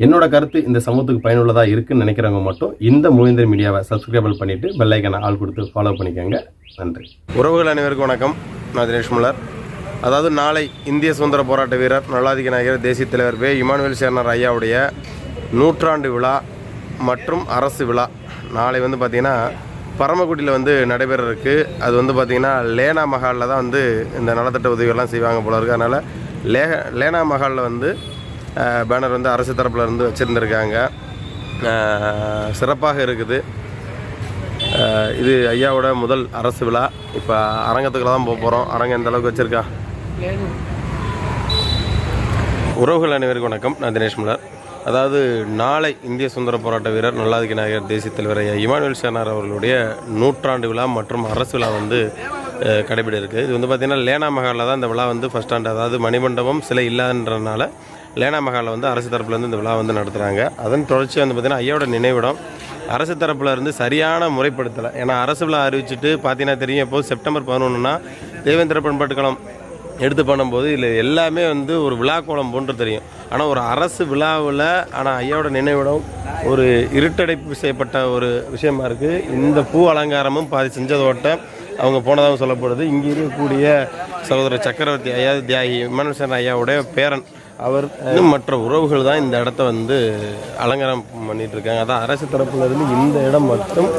என்னோட கருத்து இந்த சமூகத்துக்கு பயனுள்ளதாக இருக்குன்னு நினைக்கிறவங்க மட்டும் இந்த மூவேந்தர் மீடியாவை சப்ஸ்கிரைபிள் பண்ணிவிட்டு பெல் ஐக்கானை ஆள் கொடுத்து ஃபாலோ பண்ணிக்கோங்க. நன்றி. உறவுகள் அனைவருக்கும் வணக்கம். நான் தினேஷ் முல்லர். அதாவது நாளை இந்திய சுதந்திர போராட்ட வீரர் நல்லாதிக்க நாயகர் தேசிய தலைவர் வே இமானுவேல் சேகரனார் ஐயாவுடைய 100ஆண்டு விழா மற்றும் அரசு விழா நாளை பார்த்திங்கன்னா பரமக்குடியில் நடைபெற இருக்குது. அது பார்த்திங்கன்னா லேனா மஹாலில் தான் இந்த நலத்திட்ட உதவிகள்லாம் செய்வாங்க போல இருக்குது. அதனால் லேனா மஹாலில் பேனர் அரசு தரப்பில் இருந்து வச்சுருந்துருக்காங்க. சிறப்பாக இருக்குது. இது ஐயாவோட முதல் அரசு விழா. இப்போ அரங்கத்துக்குள்ள தான் போக போகிறோம். அரங்கம் எந்த அளவுக்கு வச்சுருக்கா. உறவுகள் அனைவருக்கும் வணக்கம். நான் தினேஷ் முல்லர். அதாவது நாளை இந்திய சுதந்திர போராட்ட வீரர் நல்லாதிக்க நாயகர் தேசிய தலைவர் ஐயா இமானுவேல் சேகரனார் அவர்களுடைய 100ஆண்டு விழா மற்றும் அரசு விழா கடைபிட இருக்குது. இது பார்த்திங்கன்னா லேனா மஹாலில் தான் இந்த விழா ஃபஸ்ட் ஸ்டாண்ட், அதாவது மணிமண்டபம் சிலை இல்லாதன்றனால லேனா மஹாலில் அரசு தரப்புலேருந்து இந்த விழா நடத்துகிறாங்க. அதன் தொடர்ச்சி பார்த்திங்கன்னா ஐயாவோட நினைவிடம் அரசு தரப்பில் இருந்து சரியான முறைப்படுத்தலை. ஏன்னா அரசு விழா அறிவிச்சுட்டு பார்த்தீங்கன்னா தெரியும், எப்போது செப்டம்பர் 11னா தேவேந்திர பண்பாட்டுக்களம் எடுத்து பண்ணும்போது இல்லை எல்லாமே ஒரு விழா கோலம் போன்று தெரியும். ஆனால் ஒரு அரசு விழாவில் ஆனால் ஐயாவோட நினைவிடம் ஒரு இருட்டடைப்பு செய்யப்பட்ட ஒரு விஷயமா இருக்குது. இந்த பூ அலங்காரமும் பாதி செஞ்சதோட்ட அவங்க போனதாகவும் சொல்லப்படுது. இங்கே இருக்கக்கூடிய சகோதரர் சக்கரவர்த்தி ஐயா தியாகி இமானுவேல் சேகரனார் ஐயாவுடைய பேரன் அவர் மற்ற உறவுகள் தான் இந்த இடத்த அலங்காரம் பண்ணிகிட்டு இருக்காங்க. அதான் அரசு தரப்புலேருந்து இந்த இடம் மட்டும்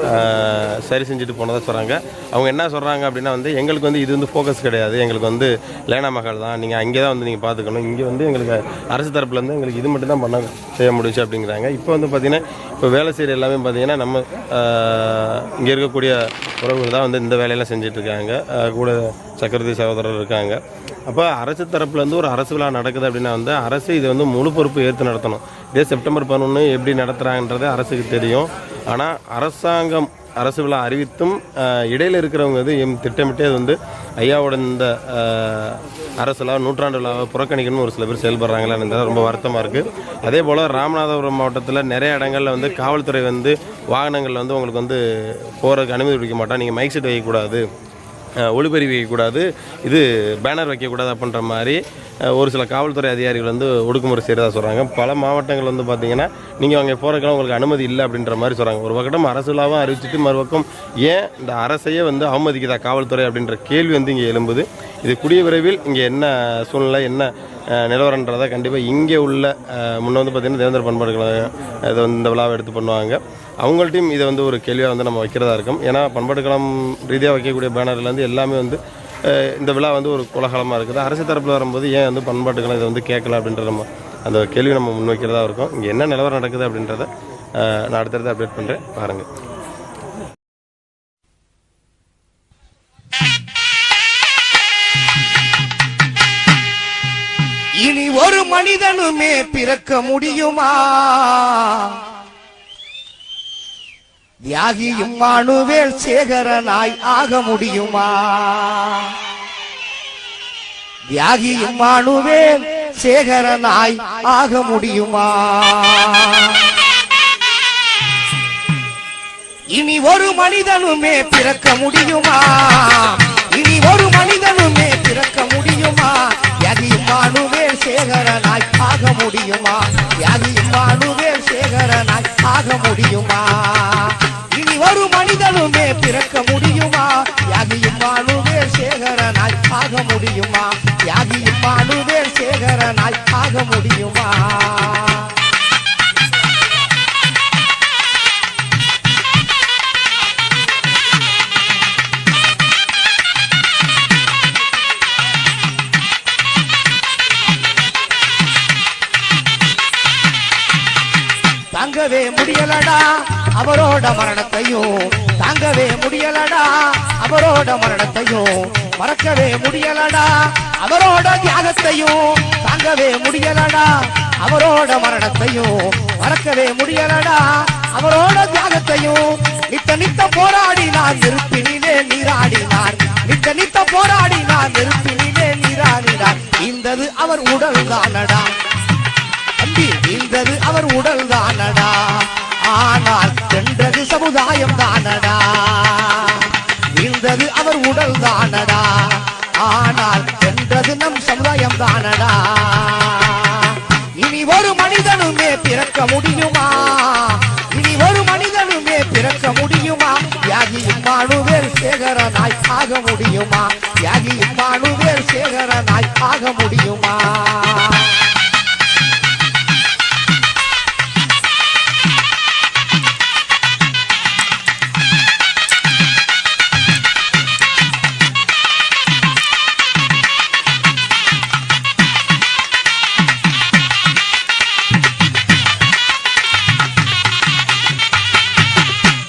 சரி செஞ்சுட்டு போனதாக சொல்கிறாங்க. அவங்க என்ன சொல்கிறாங்க அப்படின்னா எங்களுக்கு இது ஃபோக்கஸ் கிடையாது, எங்களுக்கு லேனா மஹால் தான், நீங்கள் அங்கே தான் நீங்கள் பார்த்துக்கணும், இங்கே எங்களுக்கு அரசு தரப்புலேருந்து எங்களுக்கு இது மட்டும் தான் செய்ய முடிச்சு அப்படிங்கிறாங்க. இப்போ பார்த்திங்கன்னா இப்போ வேலை செய்கிற எல்லாமே பார்த்திங்கன்னா நம்ம இங்கே இருக்கக்கூடிய உறவுகள் தான் இந்த வேலையெல்லாம் செஞ்சிட்ருக்காங்க. கூட சக்கரவர்த்தி சகோதரர் இருக்காங்க. அப்போ அரசு தரப்புலேருந்து ஒரு அரசு விழா நடக்குது அப்படின்னா அரசு இதை முழு பொறுப்பு ஏற்று நடத்தணும். இதே செப்டம்பர் 11 எப்படி நடத்துகிறாங்கன்றது அரசுக்கு தெரியும். ஆனால் அரசாங்கம் அரசு விழா அறிவித்தும் இடையில் இருக்கிறவங்க திட்டமிட்டே அது ஐயாவோட இந்த அரசு விழா 100ஆண்டு விழாவை புறக்கணிக்கணும்னு ஒரு சில பேர் செயல்படுறாங்களான்னு ரொம்ப வருத்தமாக இருக்குது. அதே போல் ராமநாதபுரம் மாவட்டத்தில் நிறைய இடங்களில் காவல்துறை வாகனங்களில் உங்களுக்கு போகிறதுக்கு அனுமதி கொடுக்க மாட்டோம், நீங்கள் மைக் செட் வைக்கக்கூடாது, ஒளிபெருவி வைக்கக்கூடாது, இது பேனர் வைக்கக்கூடாது அப்படின்ற மாதிரி ஒரு சில காவல்துறை அதிகாரிகள் ஒடுக்குமுறை செய்கிறதா சொல்கிறாங்க. பல மாவட்டங்கள் பார்த்திங்கன்னா நீங்கள் அங்கே போகிறதுக்கெல்லாம் உங்களுக்கு அனுமதி இல்லை அப்படின்ற மாதிரி சொல்கிறாங்க. ஒரு பக்கம் அரசு விழாவாக அறிவிச்சிட்டு மறுபக்கம் ஏன் இந்த அரசையே அவமதிக்குதா காவல்துறை அப்படின்ற கேள்வி இங்கே எழும்புது. இது கூடிய விரைவில் இங்கே என்ன சூழ்நிலை என்ன நிலவரன்றதை கண்டிப்பாக இங்கே உள்ள முன்னே பார்த்திங்கன்னா தேவேந்திர பண்பாடுகளை இதை இந்த விழாவை எடுத்து பண்ணுவாங்க. அவங்கள்ட்டையும் இதை ஒரு கேள்வியாக நம்ம வைக்கிறதா இருக்கும். ஏன்னா பண்பாட்டுக்களம் ரீதியாக வைக்கக்கூடிய பேனர்லேருந்து எல்லாமே இந்த விழா ஒரு கோலாகலமாக இருக்குது. அரசு தரப்பில் வரும்போது ஏன் பண்பாட்டுக்களம் இதை கேட்கல அப்படின்ற நம்ம அந்த கேள்வி நம்ம முன்வைக்கிறதா இருக்கும். இங்கே என்ன நிலவரம் நடக்குது அப்படின்றத நான் அடுத்தடுத்து அப்டேட் பண்ணுறேன், பாருங்கள். இனி ஒரு மனிதனுமே பிறக்க முடியுமா? தியாகி இம்மானுவேல் சேகரனாய் ஆக முடியுமா? தியாகி இம்மானுவேல் சேகரனாய் ஆக முடியுமா? இனி ஒரு மனிதனுமே பிறக்க முடியுமா? இனி ஒரு மனிதனுமே பிறக்க முடியுமா? தியாகி இம்மானுவேல் சேகரனாய் ஆக முடியுமா? தியாகி இம்மானுவேல் சேகரனாய் ஆக முடியுமா? இனி ஒரு மனிதனுமே பிறக்க முடியுமா? தியாகி இம்மானுவேல் சேகரனாய் ஆக முடியுமா? தியாகி இம்மானுவேல் சேகரனாய் ஆக முடியுமா? தாங்கவே முடியலடா அவரோட மரணத்தையும், தாங்கவே முடியலடா அவரோட மரணத்தையும், மறக்கவே முடியலடா அவரோட தியாகத்தையும், தாங்கவே முடியலடா அவரோட மரணத்தையும், மறக்கவே முடியலடா அவரோட தியாகத்தையும். நித்த நித்த போராடினார் நெருப்பினிலே நீராடினார், நித்த நித்த போராடினார் நெருப்பினிலே நீராடினார். இந்தது அவர் உடல் தானடா தம்பி, இந்தது அவர் உடல் தானடா, ஆனால் சென்றது சமுதாயம் தானடா. இந்தது அவர் உடல் தானடா, ஆனால் சென்றது நம் சமுதாயம் தானடா. இனி ஒரு மனிதனுமே பிறக்க முடியுமா? இனி ஒரு மனிதனுமே பிறக்க முடியுமா? தியாகி இம்மானுவேல் சேகரனாய் ஆக முடியுமா? தியாகி இம்மானுவேல் சேகரனாய் ஆக முடியுமா?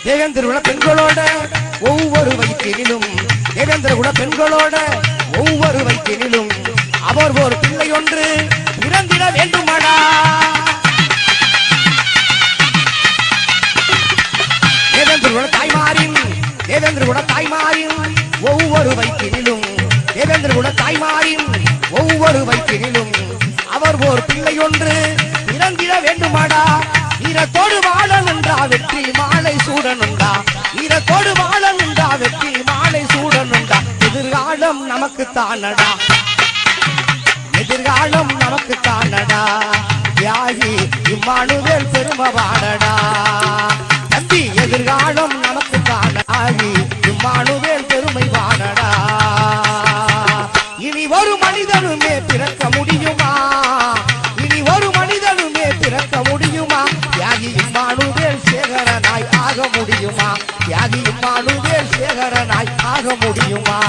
தேவேந்திர பெண்களோட ஒவ்வொரு வயிற்றிலும் தேவேந்திர பெண்களோட ஒவ்வொரு வயிற்றிலும் அவர் ஒரு பிள்ளை ஒன்று பிறந்திட வேண்டுமாடா. தேவேந்திர தாய்மாரின் ஒவ்வொரு வயிற்றிலும் தேவேந்திர தாய்மாரின் ஒவ்வொரு வயிற்றிலும் அவர் ஒரு பிள்ளை ஒன்று பிறந்திட வேண்டுமாடா. ஈரத்தோடு வாழனுண்டா வெற்றி மாலை சூடனுண்டா. ஈரத்தோடு வாழனுண்டா வெற்றி மாலை சூடனுண்டா. எதிர்காலம் நமக்கு தானடா. எதிர்காலம் நமக்கு தானடா. தியாகி இம்மானுவேல் பெருமவாடடா. தம்பி எதிர்காலம் நமக்கு தானாகி இம்மானுவேல் பெருமை வாடடா. இனி ஒரு மனிதனுமே பிறக்க முடியுமா? இனி ஒரு மனிதனுமே பிறக்க முடியுமா? தியாகி இம்மானுவேல் சேகரனாய் ஆக முடியுமா? தியாகி இம்மானுவேல் சேகரனாய் ஆக முடியுமா?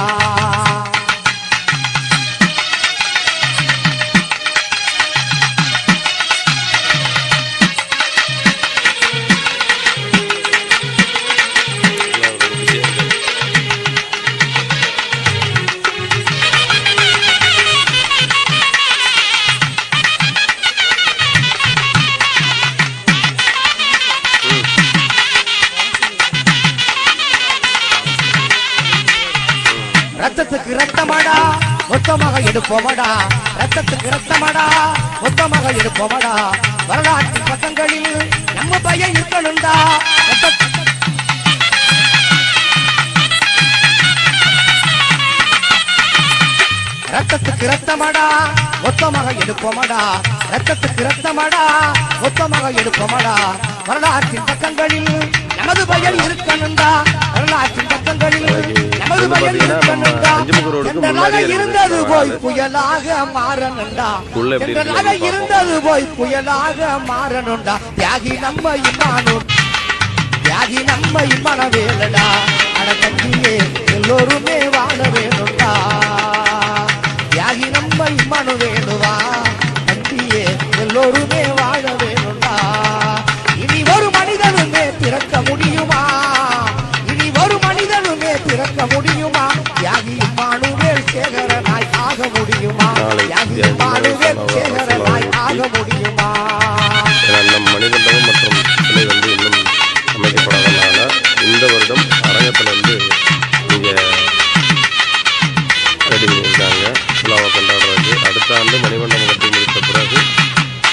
ரத்தத்துக்கு ரத்தமாடா மொத்தமாக எடுப்போமடா. ரத்தத்துக்கு ரத்தமாடா மொத்தமாக எடுப்போமடா. வரலாற்று பக்கங்களில் நம்ம பையன் இருக்கணும்டா. ரத்தத்துக்கு ரத்தமாடா மொத்தமாக எடுப்போமடா. ரத்தத்துக்கு ரத்தமாடா மொத்தமாக எடுப்போமடா. வரலாற்றின் பக்கங்களில் நமது பையன் இருக்கணும்டா. வரலாற்றின் பக்கங்களில் நமது பையன் இருக்கணும்டா. இருந்தது போய் புயலாக மாறணும்டா. இருந்தது போய் புயலாக மாறணும்டா. தியாகி நம்ம இம்மானு தியாகி நம்ம இம்மனவேலடா. அடக்கத்தியே எல்லோருமே வாழ வேணும்டா. தியாகி நம்ம இம்மனவேலுவா. தம்பியே எல்லோருமே வாழ வேணும்டா. இனி ஒரு மனிதனுமே பிறக்க முடியுமா? இனி ஒரு மனிதனுமே பிறக்க முடியுமா? தியாகி இம்மானுவேல் சேகரனாய் ஆக முடியுமா? தியாகி இம்மானுவேல் சேகரனாய் ஆக முடியுமா? மணிமண்டபம் மற்றும் சிலை வந்து இன்னும் அமைக்கப்படாதனால இந்த வருடம் அரங்கத்தில் வந்து இங்கே ரெடி பண்ணியிருக்காங்க விழாவை கொண்டாடுறது. அடுத்த ஆண்டு மணிமண்டபம் கட்டி முடித்த பிறகு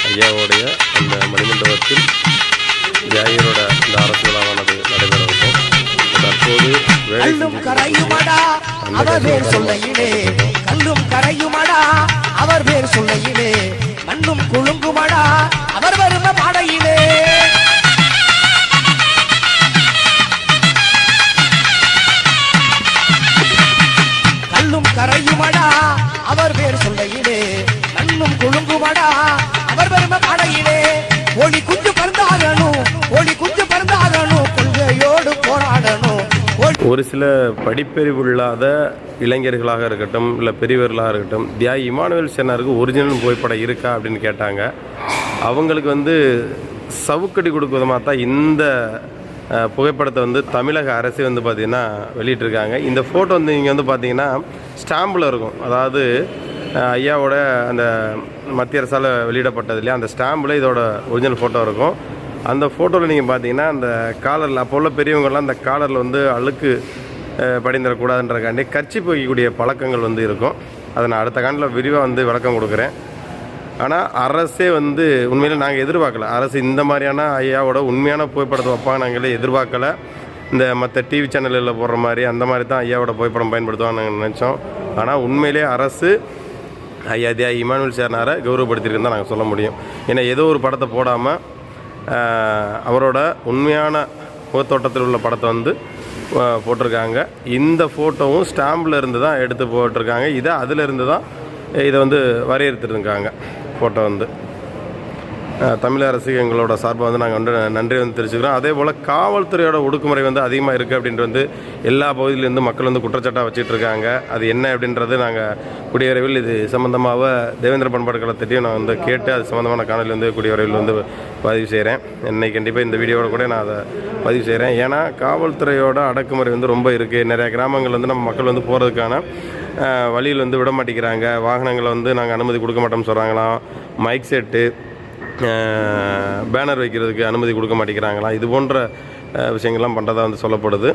ஐயாவுடைய அந்த மணிமண்டபத்தில் தியாகியரோட இந்த அரசு விழாவானது நடைபெற இருக்கும். தற்போது கல்லும் கரையுமடா அவர் பேர் சொல்லையிலே. கல்லும் கரையுமடா அவர் பேர் சொல்லையிலே. மண்ணும் குழுங்குமடா அவர் வரும பாடையிலே. கல்லும் கரையுமடா அவர் பேர் சொல்லையிலே. மண்ணும் குழுங்குமடா அவர் வரும பாடையிலே. ஒளி குஞ்சு பறந்தாகணும், ஒளி குஞ்சு பறந்தாகணும், கொள்கையோடு போராடணும். ஒரு சில படிப்பறிவு இல்லாத இளைஞர்களாக இருக்கட்டும் இல்லை பெரியவர்களாக இருக்கட்டும் தியாகி இமானுவேல் சேனாருக்கு ஒரிஜினல் புகைப்படம் இருக்கா அப்படின்னு கேட்டாங்க. அவங்களுக்கு வந்து சவுக்கடி கொடுக்கும் விதமாக தான் இந்த புகைப்படத்தை வந்து தமிழக அரசு வந்து பார்த்திங்கன்னா வெளியிட்டிருக்காங்க. இந்த ஃபோட்டோ வந்து நீங்கள் வந்து பார்த்தீங்கன்னா ஸ்டாம்பில் இருக்கும். அதாவது ஐயாவோட அந்த மத்திய அரசால் வெளியிடப்பட்டது இல்லையா, அந்த ஸ்டாம்பில் இதோட ஒரிஜினல் ஃபோட்டோ இருக்கும். அந்த ஃபோட்டோவில் நீங்கள் பார்த்தீங்கன்னா அந்த காலரில் அப்போ உள்ள பெரியவங்கள்லாம் அந்த காலரில் வந்து அழுக்கு படிந்துடக்கூடாதுன்றக்காண்டி கர்ச்சீப் வைக்கக்கூடிய பழக்கங்கள் வந்து இருக்கும். அதை நான் அடுத்த காண்டில் விரிவாக வந்து விளக்கம் கொடுக்குறேன். ஆனால் அரசே வந்து உண்மையில் நாங்கள் எதிர்பார்க்கல. அரசு இந்த மாதிரியான ஐயாவோட உண்மையான புகைப்படத்தை வைப்பாங்க நாங்களே எதிர்பார்க்கல. இந்த மற்ற டிவி சேனலில் போடுற மாதிரி அந்த மாதிரி தான் ஐயாவோட புகைப்படம் பயன்படுத்துவாங்க நாங்கள் நினச்சோம். ஆனால் உண்மையிலே அரசு ஐயா தியாகி இமானுவேல் சேனாரை கௌரவப்படுத்தியிருக்குன்னு தான் நாங்கள் சொல்ல முடியும். ஏன்னா ஏதோ ஒரு படத்தை போடாமல் அவரோட உண்மையான முகத்தோட்டத்தில் உள்ள படத்தை வந்து போட்டிருக்காங்க. இந்த ஃபோட்டோவும் ஸ்டாம்பில் இருந்து தான் எடுத்து போட்டிருக்காங்க. அதில் இருந்து தான் இதை வந்து வரையறுத்துருக்காங்க ஃபோட்டோ வந்து. தமிழக அரசுக்கு எங்களோட சார்பாக வந்து நாங்கள் வந்து நன்றி வந்து தெரிவிச்சுக்கிறோம். அதே போல் காவல்துறையோட ஒடுக்குமுறை வந்து அதிகமாக இருக்குது அப்படின்ட்டு வந்து எல்லா பகுதியிலேருந்து மக்கள் வந்து குற்றச்சாட்டாக வச்சுட்டு இருக்காங்க. அது என்ன அப்படின்றது நாங்கள் கூடிய விரைவில் இது சம்மந்தமாக தேவேந்திர பண்பாடு கழகத்திட்டையும் நான் வந்து கேட்டு அது சம்மந்தமான காணொலி வந்து கூடிய விரைவில் வந்து பதிவு செய்கிறேன். இன்னைக்கு கண்டிப்பாக இந்த வீடியோவோட கூட நான் அதை பதிவு செய்கிறேன். ஏன்னா காவல்துறையோட அடக்குமுறை வந்து ரொம்ப இருக்குது. நிறையா கிராமங்கள் வந்து நம்ம மக்கள் வந்து போகிறதுக்கான வழியில் வந்து விட மாட்டேங்கிறாங்க. வாகனங்களை வந்து நாங்கள் அனுமதி கொடுக்க மாட்டோம்னு சொல்கிறாங்களாம். மைக் செட்டு, பேனர் வைக்கிறதுக்கு அனுமதி கொடுக்க மாட்டேங்கிறாங்களாம். இது போன்ற விஷயங்கள்லாம் பண்ணுறதா வந்து சொல்லப்படுது.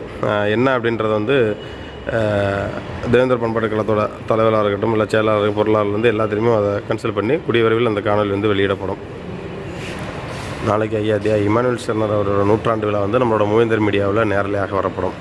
என்ன அப்படின்றத வந்து தேவேந்திர பண்பாட்டு கழகத்தோட தலைவராக இருக்கட்டும், இல்லை செயலாளர், பொருளாளர் வந்து எல்லாத்திலையுமே அதை கன்சல்ட் பண்ணி கூடிய விரைவில் அந்த காணொலி வந்து வெளியிடப்படும். நாளைக்கு ஐயா இமானுவேல் ஷெர்னர் அவரோட 100ஆண்டு விழா வந்து நம்மளோட மூவேந்தர் மீடியாவில் நேரலையாக வரப்படும்.